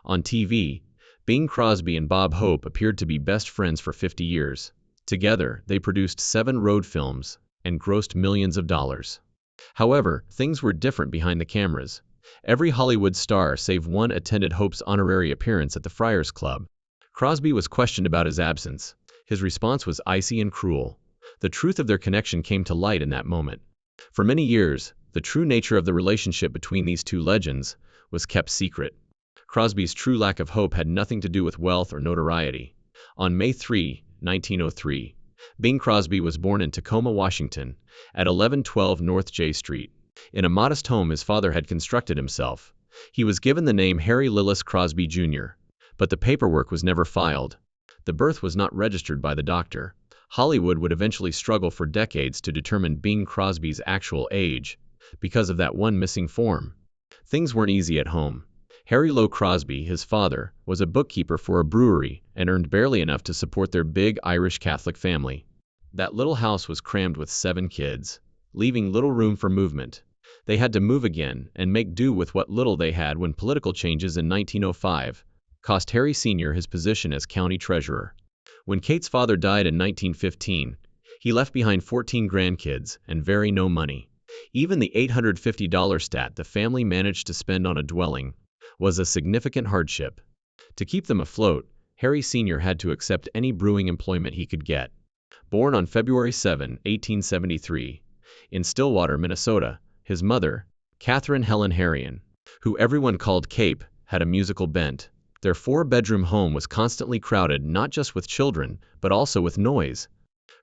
On TV, Bing Crosby and Bob Hope appeared to be best friends for 50 years. Together, they produced 7 road films and grossed millions of dollars. However, things were different behind the cameras. Every Hollywood star save one attended Hope's honorary appearance at the Friars Club. Crosby was questioned about his absence. His response was icy and cruel. The truth of their connection came to light in that moment. For many years, the true nature of the relationship between these two legends was kept secret. Crosby's true lack of hope had nothing to do with wealth or notoriety. On May 3, 1903, Bing Crosby was born in Tacoma, Washington, at 1112 North J Street. In a modest home his father had constructed himself. He was given the name Harry Lillis Crosby Jr., but the paperwork was never filed. The birth was not registered by the doctor. Hollywood would eventually struggle for decades to determine Bing Crosby's actual age, because of that one missing form. Things weren't easy at home. Harry Lowe Crosby, his father, was a bookkeeper for a brewery and earned barely enough to support their big Irish Catholic family. That little house was crammed with 7 kids, leaving little room for movement. They had to move again and make do with what little they had when political changes in 1905 cost Harry Sr. his position as county treasurer. When Kate's father died in 1915, he left behind 14 grandkids and very no money. Even the $850 stat the family managed to spend on a dwelling was a significant hardship. To keep them afloat, Harry Sr. had to accept any brewing employment he could get. Born on February 7, 1873, in Stillwater, Minnesota, his mother, Catherine Helen Harrion, who everyone called Cape, had a musical bent. Their 4-bedroom home was constantly crowded not just with children, but also with noise.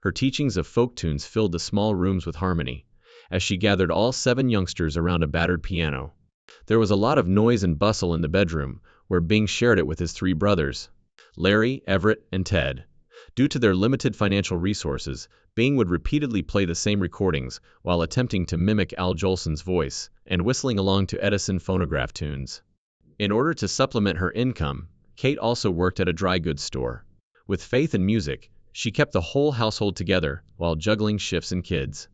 Her teachings of folk tunes filled the small rooms with harmony, as she gathered all 7 youngsters around a battered piano. There was a lot of noise and bustle in the bedroom, where Bing shared it with his 3 brothers, Larry, Everett, and Ted. Due to their limited financial resources, Bing would repeatedly play the same recordings while attempting to mimic Al Jolson's voice and whistling along to Edison phonograph tunes. In order to supplement her income, Kate also worked at a dry goods store. With faith in music, she kept the whole household together while juggling shifts and kids.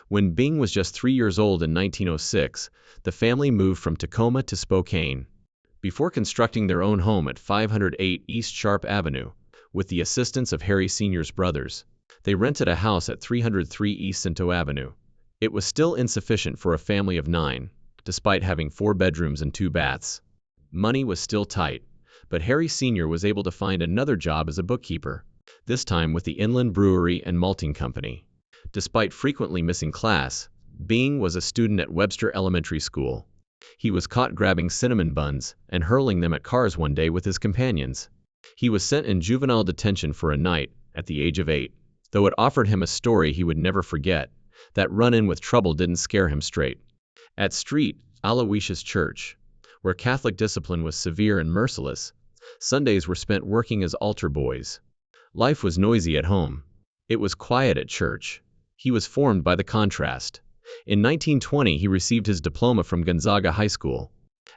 When Bing was just 3 years old in 1906, the family moved from Tacoma to Spokane. Before constructing their own home at 508 East Sharp Avenue, with the assistance of Harry Sr.'s brothers, they rented a house at 303 East Cinto Avenue. It was still insufficient for a family of 9, despite having 4 bedrooms and 2 baths. Money was still tight, but Harry Sr. was able to find another job as a bookkeeper, this time with the Inland Brewery and Malting Company. Despite frequently missing class, Bing was a student at Webster Elementary School. He was caught grabbing cinnamon buns and hurling them at cars one day with his companions. He was sent in juvenile detention for a night at the age of 8. Though it offered him a story he would never forget, that run-in with trouble didn't scare him straight. At St. Aloysius Church, where Catholic discipline was severe and merciless, Sundays were spent working as altar boys. Life was noisy at home. It was quiet at church. He was formed by the contrast. In 1920, he received his diploma from Gonzaga High School.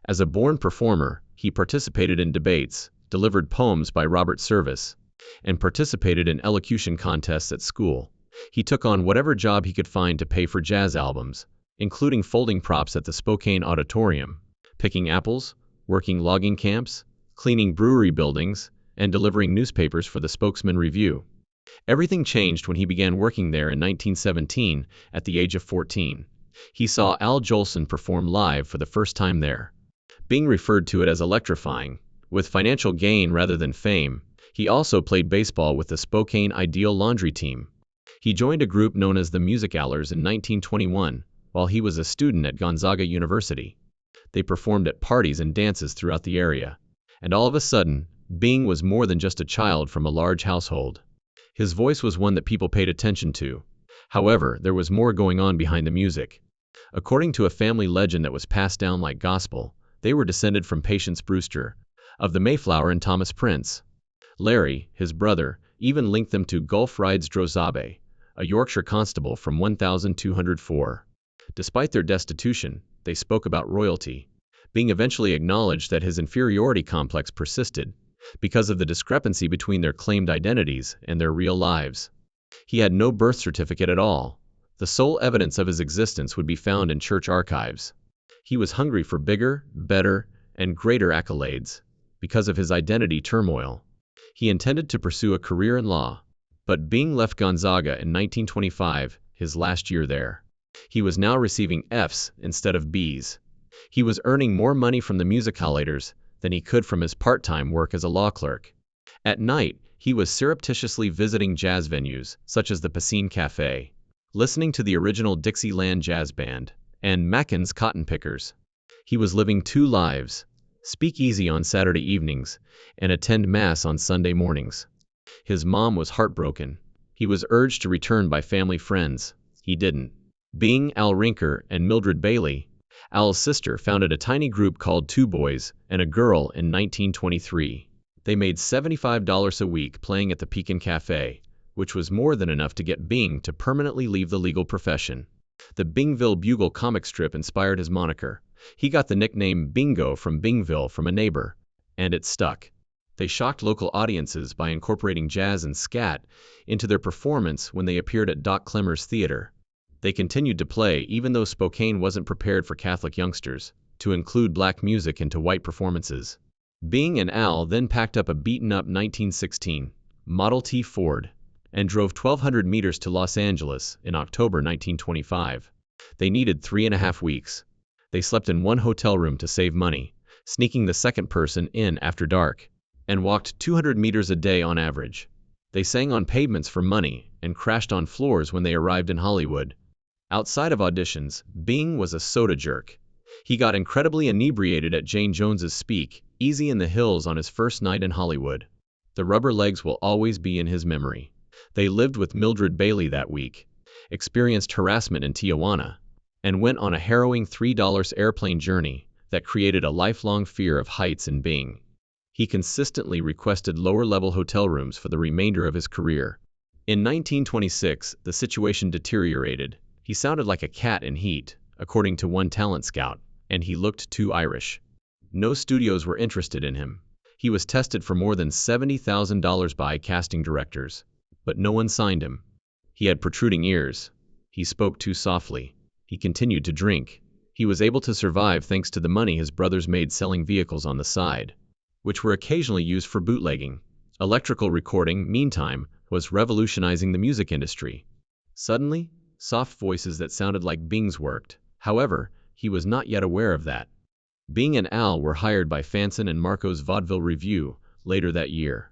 As a born performer, he participated in debates, delivered poems by Robert Service, and participated in elocution contests at school. He took on whatever job he could find to pay for jazz albums, including folding props at the Spokane Auditorium, picking apples, working logging camps, cleaning brewery buildings, and delivering newspapers for the Spokesman Review. Everything changed when he began working there in 1917 at the age of 14. He saw Al Jolson perform live for the first time there. Bing referred to it as electrifying, with financial gain rather than fame. He also played baseball with the Spokane Ideal Laundry Team. He joined a group known as the Music Hours in 1921 while he was a student at Gonzaga University. They performed at parties and dances throughout the area. And all of a sudden, Bing was more than just a child from a large household. His voice was one that people paid attention to. However, there was more going on behind the music. According to a family legend that was passed down like gospel, they were descended from Patience Brewster, of the Mayflower and Thomas Prince. Larry, his brother, even linked them to Gulf Rides Drozabe, a Yorkshire constable from 1204. Despite their destitution, they spoke about royalty. Bing eventually acknowledged that his inferiority complex persisted because of the discrepancy between their claimed identities and their real lives. He had no birth certificate at all. The sole evidence of his existence would be found in church archives. He was hungry for bigger, better, and greater accolades. because of his identity turmoil. He intended to pursue a career in law, but Bing left Gonzaga in 1925, his last year there. He was now receiving F's instead of B's. He was earning more money from the music collators than he could from his part-time work as a law clerk. At night, he was surreptitiously visiting jazz venues, such as the Piscine Cafe, listening to the original Dixieland Jazz Band, and Mackin's Cotton Pickers. He was living two lives: speak easy on Saturday evenings and attend Mass on Sunday mornings. His mom was heartbroken. He was urged to return by family friends. He didn't. Bing, Al Rinker, and Mildred Bailey, Al's sister, founded a tiny group called Two Boys and a Girl in 1923. They made $75 a week playing at the Pekin Cafe, which was more than enough to get Bing to permanently leave the legal profession. The Bingville Bugle comic strip inspired his moniker. He got the nickname Bingo from Bingville from a neighbor, and it stuck. They shocked local audiences by incorporating jazz and scat into their performance when they appeared at Doc Clemmer's Theater. They continued to play even though Spokane wasn't prepared for Catholic youngsters to include black music into white performances. Bing and Al then packed up a beaten-up 1916 Model T Ford and drove 1,200 meters to Los Angeles in October 1925. They needed 3.5 weeks. They slept in one hotel room to save money, sneaking the second person in after dark, and walked 200 meters a day on average. They sang on pavements for money and crashed on floors when they arrived in Hollywood. Outside of auditions, Bing was a soda jerk. He got incredibly inebriated at Jane Jones's Speak Easy in the Hills on his first night in Hollywood. The rubber legs will always be in his memory. They lived with Mildred Bailey that week, experienced harassment in Tijuana, and went on a harrowing $3 airplane journey that created a lifelong fear of heights in Bing. He consistently requested lower-level hotel rooms for the remainder of his career. In 1926, the situation deteriorated. He sounded like a cat in heat, according to one talent scout, and he looked too Irish. No studios were interested in him. He was tested for more than $70,000 by casting directors, but no one signed him. He had protruding ears. He spoke too softly. He continued to drink. He was able to survive thanks to the money his brothers made selling vehicles on the side, which were occasionally used for bootlegging. Electrical recording, meantime, was revolutionizing the music industry. Suddenly, soft voices that sounded like Bing's worked. However, he was not yet aware of that. Bing and Al were hired by Fanson and Marco's Vaudeville Revue later that year.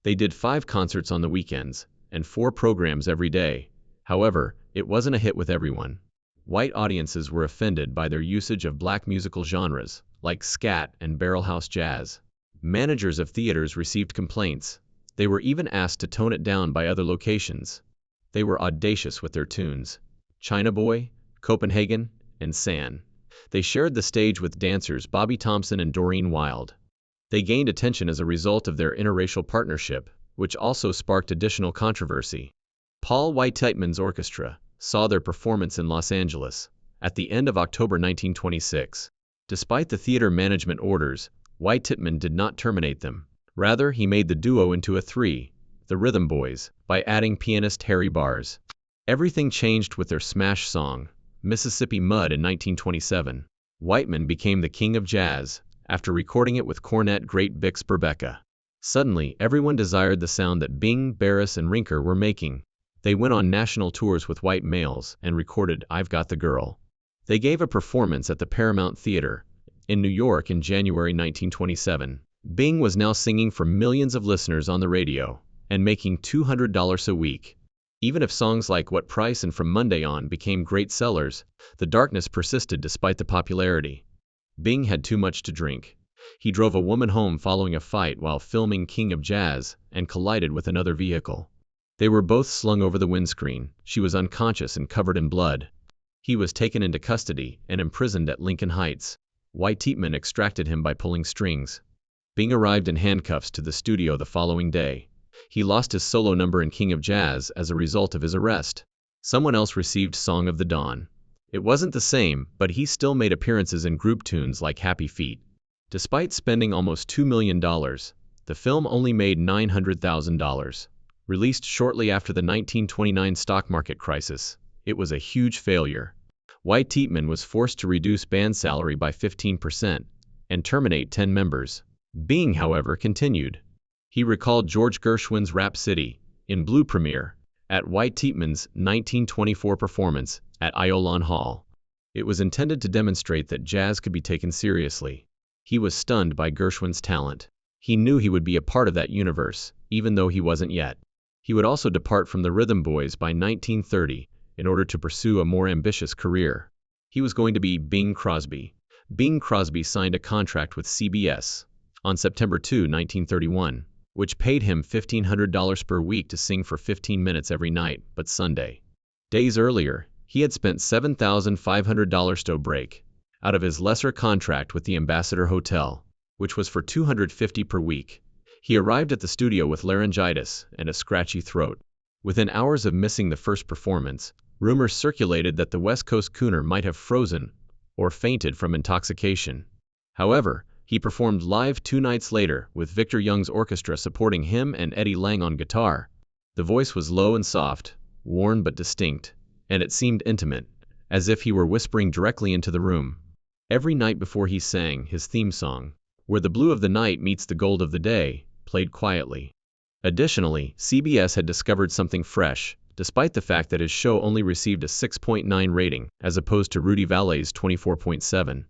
They did 5 concerts on the weekends and 4 programs every day. However, it wasn't a hit with everyone. White audiences were offended by their usage of black musical genres, like scat and barrelhouse jazz. Managers of theaters received complaints. They were even asked to tone it down by other locations. They were audacious with their tunes: China Boy, Copenhagen, and San. They shared the stage with dancers Bobby Thompson and Doreen Wilde. They gained attention as a result of their interracial partnership, which also sparked additional controversy. Paul White-Titman's orchestra saw their performance in Los Angeles at the end of October 1926. Despite the theater management orders, White-Titman did not terminate them. Rather, he made the duo into a 3, the Rhythm Boys, by adding pianist Harry Bars. Everything changed with their smash song, Mississippi Mud, in 1927. Whiteman became the king of jazz after recording it with cornet great Bix Berbecca. Suddenly, everyone desired the sound that Bing, Barris, and Rinker were making. They went on national tours with white males and recorded I've Got the Girl. They gave a performance at the Paramount Theater in New York in January 1927. Bing was now singing for millions of listeners on the radio and making $200 a week. Even if songs like What Price and From Monday On became great sellers, the darkness persisted despite the popularity. Bing had too much to drink. He drove a woman home following a fight while filming King of Jazz and collided with another vehicle. They were both slung over the windscreen. She was unconscious and covered in blood. He was taken into custody and imprisoned at Lincoln Heights. White-Titman extracted him by pulling strings. Bing arrived in handcuffs to the studio the following day. He lost his solo number in King of Jazz as a result of his arrest. Someone else received Song of the Dawn. It wasn't the same, but he still made appearances in group tunes like Happy Feet. Despite spending almost $2 million, the film only made $900,000. Released shortly after the 1929 stock market crisis, it was a huge failure. White-Titman was forced to reduce band salary by 15% and terminate 10 members. Bing, however, continued. He recalled George Gershwin's Rhapsody in Blue premiere at White Teetman's 1924 performance at Iolan Hall. It was intended to demonstrate that jazz could be taken seriously. He was stunned by Gershwin's talent. He knew he would be a part of that universe, even though he wasn't yet. He would also depart from the Rhythm Boys by 1930 in order to pursue a more ambitious career. He was going to be Bing Crosby. Bing Crosby signed a contract with CBS on September 2, 1931, which paid him $1,500 per week to sing for 15 minutes every night, but Sunday. Days earlier, he had spent $7,500 to break out of his lesser contract with the Ambassador Hotel, which was for $250 per week. He arrived at the studio with laryngitis and a scratchy throat. Within hours of missing the first performance, rumors circulated that the West Coast crooner might have frozen or fainted from intoxication. However, he performed live 2 nights later with Victor Young's orchestra supporting him and Eddie Lang on guitar. The voice was low and soft, worn but distinct, and it seemed intimate, as if he were whispering directly into the room. Every night before he sang his theme song, Where the Blue of the Night Meets the Gold of the Day, played quietly. Additionally, CBS had discovered something fresh, despite the fact that his show only received a 6.9 rating, as opposed to Rudy Vallee's 24.7.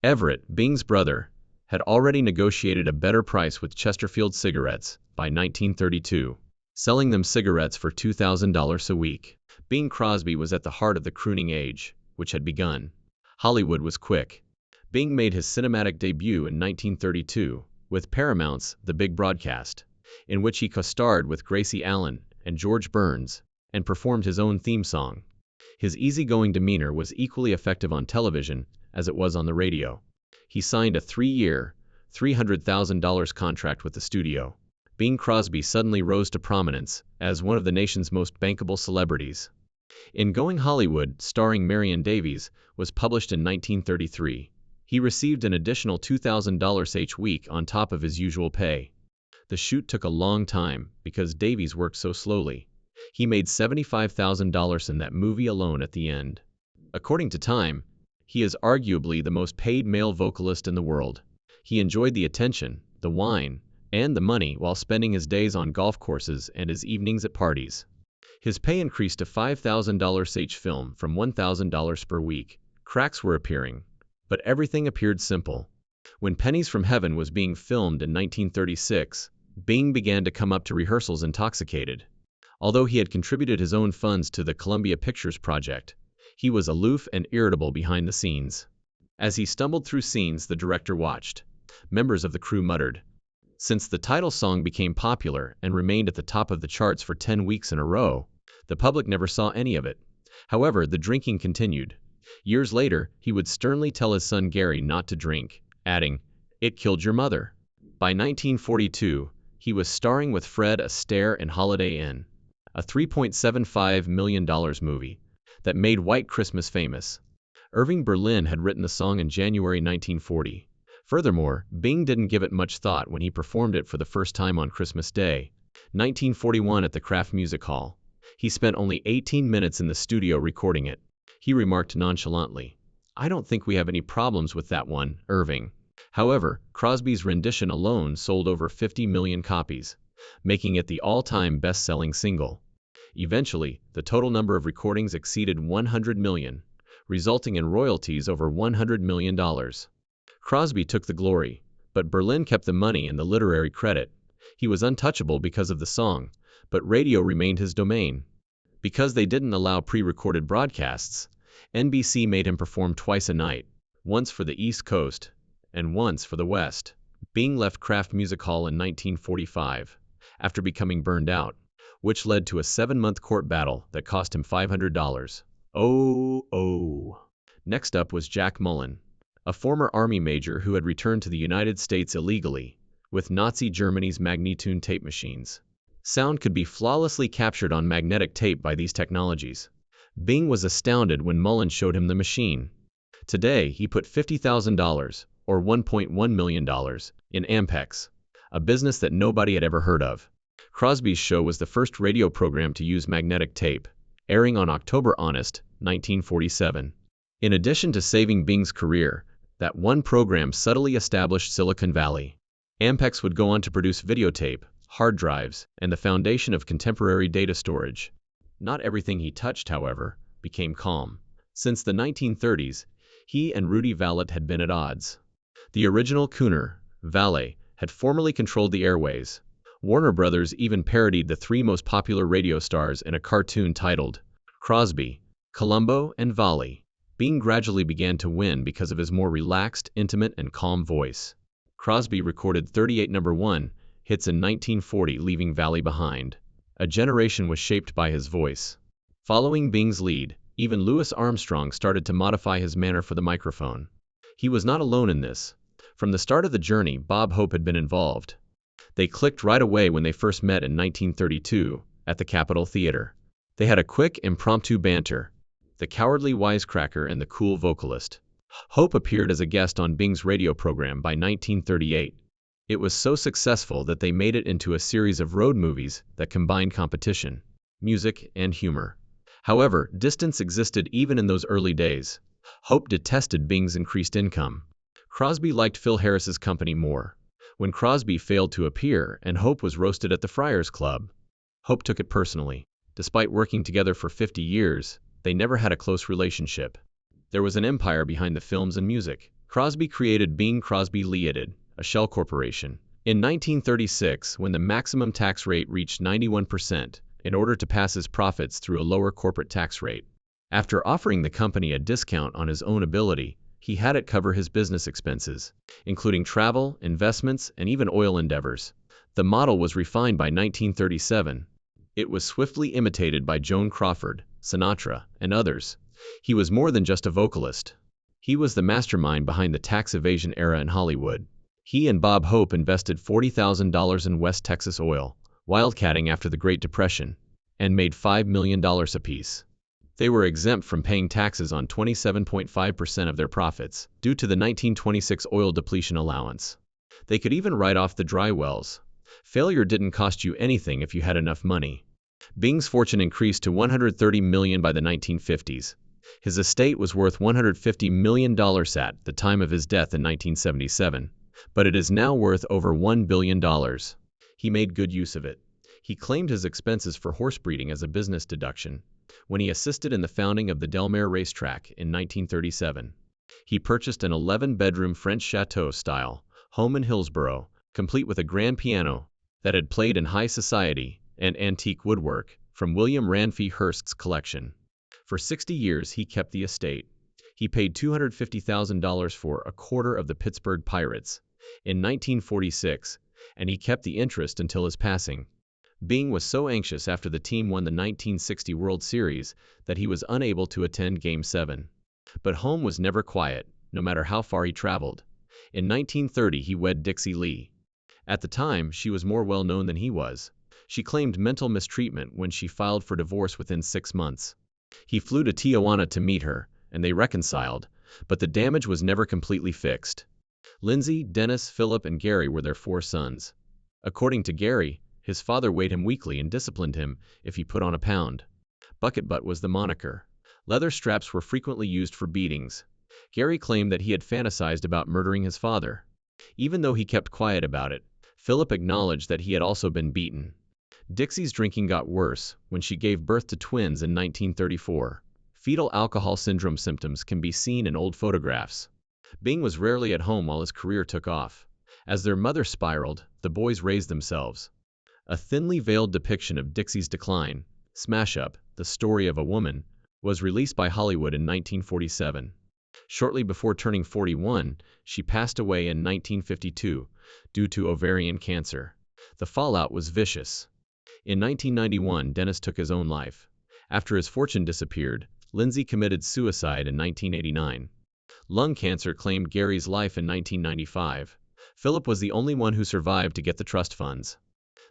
Everett, Bing's brother, had already negotiated a better price with Chesterfield Cigarettes by 1932, selling them cigarettes for $2,000 a week. Bing Crosby was at the heart of the crooning age, which had begun. Hollywood was quick. Bing made his cinematic debut in 1932 with Paramount's The Big Broadcast, in which he co-starred with Gracie Allen and George Burns and performed his own theme song. His easygoing demeanor was equally effective on television as it was on the radio. He signed a 3-year, $300,000 contract with the studio. Bing Crosby suddenly rose to prominence as one of the nation's most bankable celebrities. In Going Hollywood, starring Marion Davies, was published in 1933. He received an additional $2,000 each week on top of his usual pay. The shoot took a long time because Davies worked so slowly. He made $75,000 in that movie alone at the end. According to Time, he is arguably the most paid male vocalist in the world. He enjoyed the attention, the wine, and the money while spending his days on golf courses and his evenings at parties. His pay increased to $5,000 each film from $1,000 per week. Cracks were appearing, but everything appeared simple. When Pennies from Heaven was being filmed in 1936, Bing began to come up to rehearsals intoxicated. Although he had contributed his own funds to the Columbia Pictures project, he was aloof and irritable behind the scenes. As he stumbled through scenes the director watched, members of the crew muttered. Since the title song became popular and remained at the top of the charts for 10 weeks in a row, the public never saw any of it. However, the drinking continued. Years later, he would sternly tell his son Gary not to drink, adding, "It killed your mother." By 1942, he was starring with Fred Astaire in Holiday Inn, a $3.75 million movie that made White Christmas famous. Irving Berlin had written the song in January 1940. Furthermore, Bing didn't give it much thought when he performed it for the first time on Christmas Day, 1941 at the Kraft Music Hall. He spent only 18 minutes in the studio recording it. He remarked nonchalantly, "I don't think we have any problems with that one, Irving." However, Crosby's rendition alone sold over 50 million copies, making it the all-time best-selling single. Eventually, the total number of recordings exceeded 100 million, resulting in royalties over $100 million. Crosby took the glory, but Berlin kept the money and the literary credit. He was untouchable because of the song, but radio remained his domain. Because they didn't allow pre-recorded broadcasts, NBC made him perform twice a night, once for the East Coast and once for the West. Bing left Kraft Music Hall in 1945 after becoming burned out, which led to a 7-month court battle that cost him $500. Next up was Jack Mullen, a former Army major who had returned to the United States illegally with Nazi Germany's Magnetune tape machines. Sound could be flawlessly captured on magnetic tape by these technologies. Bing was astounded when Mullen showed him the machine. Today, he put $50,000, or $1.1 million, in Ampex, a business that nobody had ever heard of. Crosby's show was the first radio program to use magnetic tape, airing on October Honest, 1947. In addition to saving Bing's career, that one program subtly established Silicon Valley. Ampex would go on to produce videotape, hard drives, and the foundation of contemporary data storage. Not everything he touched, however, became calm. Since the 1930s, he and Rudy Vallee had been at odds. The original crooner, Vallee, had formerly controlled the airways. Warner Brothers even parodied the three most popular radio stars in a cartoon titled Crosby, Columbo, and Vallee. Bing gradually began to win because of his more relaxed, intimate, and calm voice. Crosby recorded 38 #1 hits in 1940, leaving Vallee behind. A generation was shaped by his voice. Following Bing's lead, even Louis Armstrong started to modify his manner for the microphone. He was not alone in this. From the start of the journey, Bob Hope had been involved. They clicked right away when they first met in 1932 at the Capitol Theater. They had a quick, impromptu banter. The cowardly wisecracker and the cool vocalist. Hope appeared as a guest on Bing's radio program by 1938. It was so successful that they made it into a series of road movies that combined competition, music, and humor. However, distance existed even in those early days. Hope detested Bing's increased income. Crosby liked Phil Harris's company more. When Crosby failed to appear and Hope was roasted at the Friars Club, Hope took it personally. Despite working together for 50 years, they never had a close relationship. There was an empire behind the films and music. Crosby created Bing Crosby Limited, a shell corporation, in 1936 when the maximum tax rate reached 91%, in order to pass his profits through a lower corporate tax rate. After offering the company a discount on his own ability, he had it cover his business expenses, including travel, investments, and even oil endeavors. The model was refined by 1937. It was swiftly imitated by Joan Crawford, Sinatra, and others. He was more than just a vocalist. He was the mastermind behind the tax evasion era in Hollywood. He and Bob Hope invested $40,000 in West Texas oil, wildcatting after the Great Depression, and made $5 million apiece. They were exempt from paying taxes on 27.5% of their profits, due to the 1926 oil depletion allowance. They could even write off the dry wells. Failure didn't cost you anything if you had enough money. Bing's fortune increased to $130 million by the 1950s. His estate was worth $150 million at the time of his death in 1977, but it is now worth over $1 billion. He made good use of it. He claimed his expenses for horse breeding as a business deduction when he assisted in the founding of the Del Mar racetrack in 1937. He purchased an 11-bedroom French chateau-style home in Hillsborough, complete with a grand piano that had played in high society and antique woodwork from William Ranfee Hearst's collection. For 60 years he kept the estate. He paid $250,000 for a quarter of the Pittsburgh Pirates in 1946, and he kept the interest until his passing. Bing was so anxious after the team won the 1960 World Series that he was unable to attend Game 7. But home was never quiet, no matter how far he traveled. In 1930 he wed Dixie Lee. At the time, she was more well-known than he was. She claimed mental mistreatment when she filed for divorce within 6 months. He flew to Tijuana to meet her, and they reconciled, but the damage was never completely fixed. Lindsay, Dennis, Philip, and Gary were their 4 sons. According to Gary, his father weighed him weekly and disciplined him if he put on a pound. Bucket Butt was the moniker. Leather straps were frequently used for beatings. Gary claimed that he had fantasized about murdering his father. Even though he kept quiet about it, Philip acknowledged that he had also been beaten. Dixie's drinking got worse when she gave birth to twins in 1934. Fetal alcohol syndrome symptoms can be seen in old photographs. Bing was rarely at home while his career took off. As their mother spiraled, the boys raised themselves. A thinly veiled depiction of Dixie's decline, Smash Up, The Story of a Woman, was released by Hollywood in 1947. Shortly before turning 41, she passed away in 1952 due to ovarian cancer. The fallout was vicious. In 1991, Dennis took his own life. After his fortune disappeared, Lindsay committed suicide in 1989. Lung cancer claimed Gary's life in 1995. Philip was the only one who survived to get the trust funds.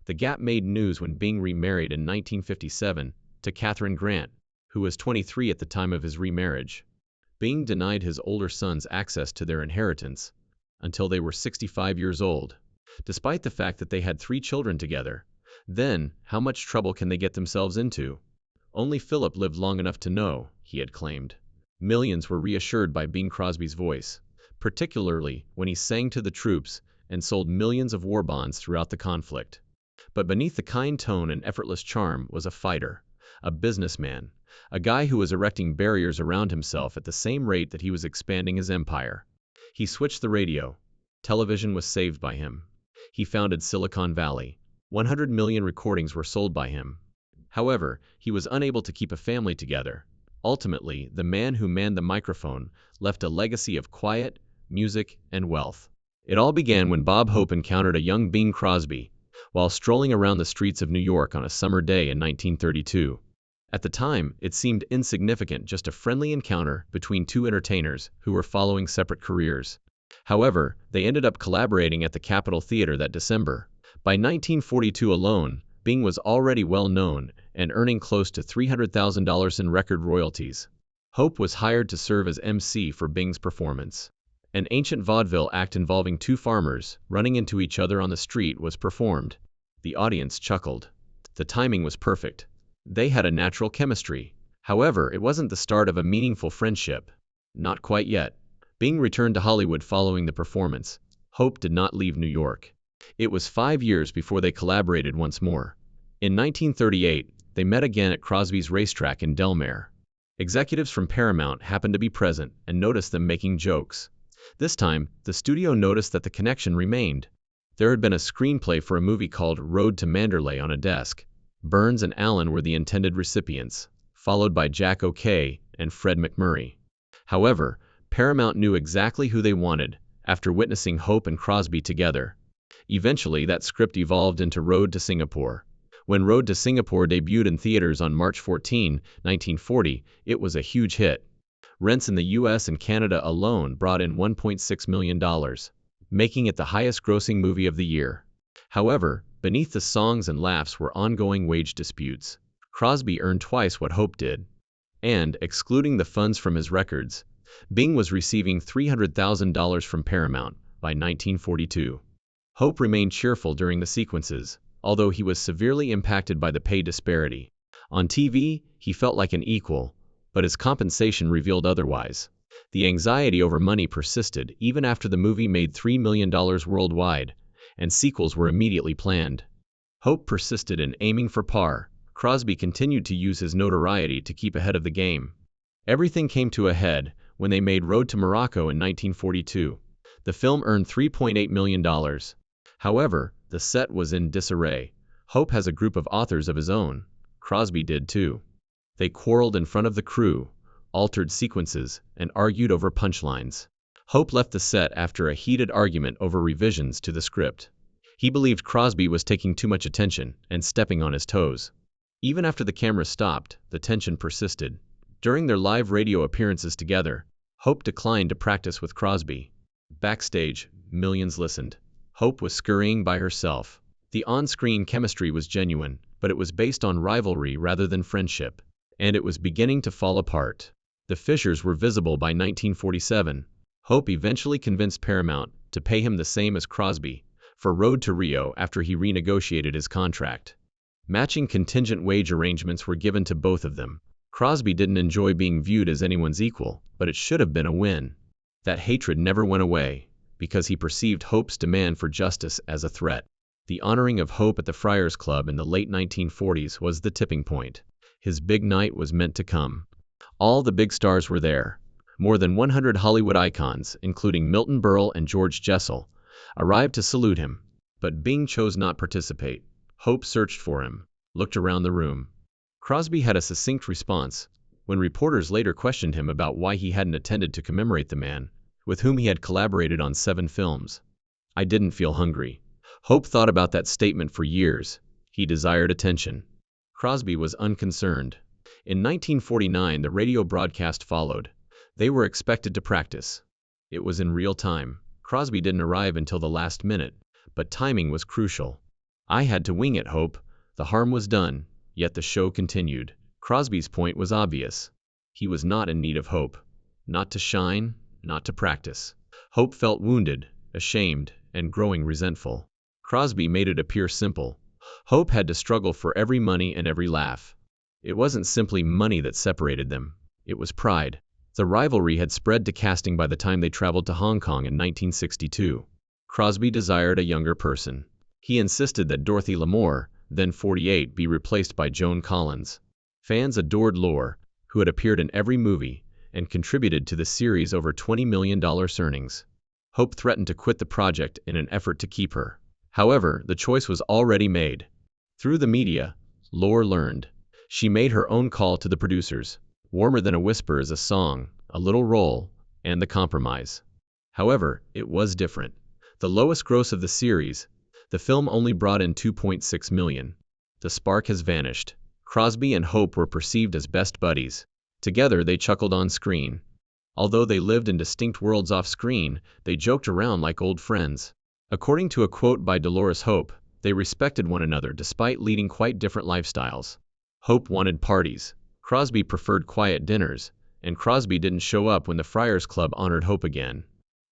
The gap made news when Bing remarried in 1957 to Catherine Grant, who was 23 at the time of his remarriage. Bing denied his older sons access to their inheritance until they were 65 years old, despite the fact that they had 3 children together. Then, how much trouble can they get themselves into? Only Philip lived long enough to know, he had claimed. Millions were reassured by Bing Crosby's voice, particularly when he sang to the troops and sold millions of war bonds throughout the conflict. But beneath the kind tone and effortless charm was a fighter, a businessman, a guy who was erecting barriers around himself at the same rate that he was expanding his empire. He switched the radio. Television was saved by him. He founded Silicon Valley. 100 million recordings were sold by him. However, he was unable to keep a family together. Ultimately, the man who manned the microphone left a legacy of quiet, music, and wealth. It all began when Bob Hope encountered a young Bing Crosby while strolling around the streets of New York on a summer day in 1932. At the time, it seemed insignificant, just a friendly encounter between two entertainers who were following separate careers. However, they ended up collaborating at the Capitol Theater that December. By 1942 alone, Bing was already well known and earning close to $300,000 in record royalties. Hope was hired to serve as MC for Bing's performance. An ancient vaudeville act involving two farmers running into each other on the street was performed. The audience chuckled. The timing was perfect. They had a natural chemistry. However, it wasn't the start of a meaningful friendship. Not quite yet. Bing returned to Hollywood following the performance. Hope did not leave New York. It was 5 years before they collaborated once more. In 1938, they met again at Crosby's racetrack in Delmare. Executives from Paramount happened to be present and noticed them making jokes. This time, the studio noticed that the connection remained. There had been a screenplay for a movie called Road to Manderley on a desk. Burns and Allen were the intended recipients, followed by Jack O'Kay and Fred McMurray. However, Paramount knew exactly who they wanted after witnessing Hope and Crosby together. Eventually, that script evolved into Road to Singapore. When Road to Singapore debuted in theaters on March 14, 1940, it was a huge hit. Rents in the US and Canada alone brought in $1.6 million, making it the highest-grossing movie of the year. However, beneath the songs and laughs were ongoing wage disputes. Crosby earned twice what Hope did. And, excluding the funds from his records, Bing was receiving $300,000 from Paramount by 1942. Hope remained cheerful during the sequences, although he was severely impacted by the pay disparity. On TV, he felt like an equal, but his compensation revealed otherwise. The anxiety over money persisted even after the movie made $3 million worldwide, and sequels were immediately planned. Hope persisted in aiming for par. Crosby continued to use his notoriety to keep ahead of the game. Everything came to a head when they made Road to Morocco in 1942. The film earned $3.8 million. However, the set was in disarray. Hope has a group of authors of his own. Crosby did too. They quarreled in front of the crew, altered sequences, and argued over punchlines. Hope left the set after a heated argument over revisions to the script. He believed Crosby was taking too much attention and stepping on his toes. Even after the camera stopped, the tension persisted. During their live radio appearances together, Hope declined to practice with Crosby. Backstage, millions listened. Hope was scurrying by herself. The on-screen chemistry was genuine, but it was based on rivalry rather than friendship. And it was beginning to fall apart. The fissures were visible by 1947. Hope eventually convinced Paramount to pay him the same as Crosby for Road to Rio after he renegotiated his contract. Matching contingent wage arrangements were given to both of them. Crosby didn't enjoy being viewed as anyone's equal, but it should have been a win. That hatred never went away, because he perceived Hope's demand for justice as a threat. The honoring of Hope at the Friars Club in the late 1940s was the tipping point. His big night was meant to come. All the big stars were there. More than 100 Hollywood icons, including Milton Berle and George Jessel, arrived to salute him. But Bing chose not to participate. Hope searched for him, looked around the room. Crosby had a succinct response when reporters later questioned him about why he hadn't attended to commemorate the man with whom he had collaborated on 7 films. "I didn't feel hungry." Hope thought about that statement for years. He desired attention. Crosby was unconcerned. In 1949, the radio broadcast followed. They were expected to practice. It was in real time. Crosby didn't arrive until the last minute, but timing was crucial. "I had to wing it, Hope. The harm was done." Yet the show continued. Crosby's point was obvious. He was not in need of Hope. Not to shine, not to practice. Hope felt wounded, ashamed, and growing resentful. Crosby made it appear simple. Hope had to struggle for every money and every laugh. It wasn't simply money that separated them. It was pride. The rivalry had spread to casting by the time they traveled to Hong Kong in 1962. Crosby desired a younger person. He insisted that Dorothy Lamour, then 48, be replaced by Joan Collins. Fans adored Lamour, who had appeared in every movie and contributed to the series over $20 million earnings. Hope threatened to quit the project in an effort to keep her. However, the choice was already made. Through the media, Lamour learned. She made her own call to the producers. Warmer Than a Whisper is a song, a little role, and the compromise. However, it was different. The lowest gross of the series, the film only brought in $2.6 million. The spark has vanished. Crosby and Hope were perceived as best buddies. Together they chuckled on screen. Although they lived in distinct worlds off screen, they joked around like old friends. According to a quote by Dolores Hope, they respected one another despite leading quite different lifestyles. Hope wanted parties. Crosby preferred quiet dinners, and Crosby didn't show up when the Friars Club honored Hope again.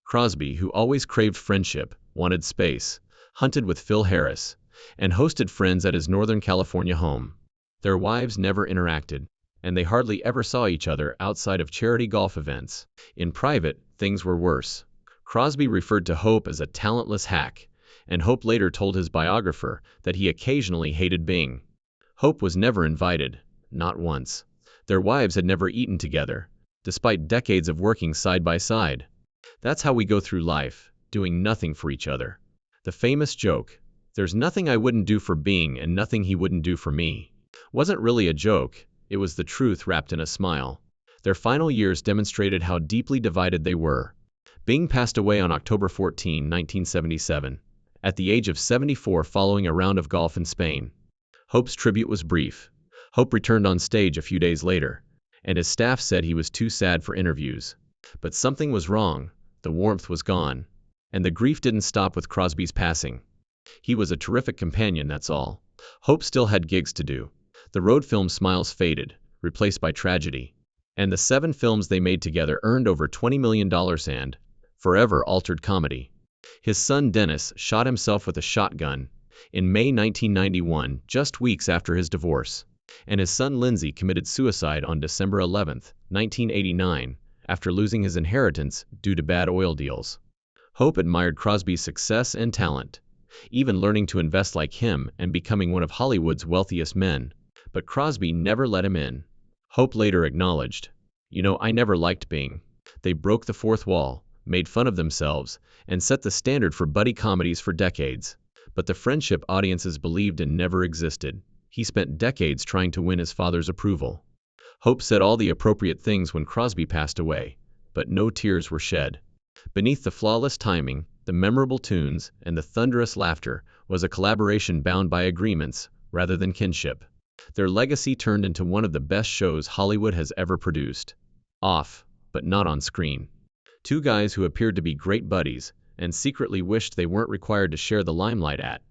Crosby, who always craved friendship, wanted space, hunted with Phil Harris, and hosted friends at his Northern California home. Their wives never interacted, and they hardly ever saw each other outside of charity golf events. In private, things were worse. Crosby referred to Hope as a talentless hack, and Hope later told his biographer that he occasionally hated Bing. Hope was never invited, not once. Their wives had never eaten together, despite decades of working side by side. That's how we go through life, doing nothing for each other. The famous joke, "There's nothing I wouldn't do for Bing and nothing he wouldn't do for me," wasn't really a joke, it was the truth wrapped in a smile. Their final years demonstrated how deeply divided they were. Bing passed away on October 14, 1977, at the age of 74 following a round of golf in Spain. Hope's tribute was brief. Hope returned on stage a few days later, and his staff said he was too sad for interviews. But something was wrong, the warmth was gone, and the grief didn't stop with Crosby's passing. He was a terrific companion, that's all. Hope still had gigs to do. The road film Smiles faded, replaced by tragedy, and the 7 films they made together earned over $20 million and forever altered comedy. His son Dennis shot himself with a shotgun in May 1991, just weeks after his divorce, and his son Lindsay committed suicide on December 11, 1989, after losing his inheritance due to bad oil deals. Hope admired Crosby's success and talent, even learning to invest like him and becoming one of Hollywood's wealthiest men. But Crosby never let him in. Hope later acknowledged, I never liked Bing. They broke the fourth wall, made fun of themselves, and set the standard for buddy comedies for decades. But the friendship audiences believed in never existed. He spent decades trying to win his father's approval. Hope said all the appropriate things when Crosby passed away, but no tears were shed. Beneath the flawless timing, the memorable tunes, and the thunderous laughter was a collaboration bound by agreements rather than kinship. Their legacy turned into one of the best shows Hollywood has ever produced. Off, but not on screen. Two guys who appeared to be great buddies and secretly wished they weren't required to share the limelight at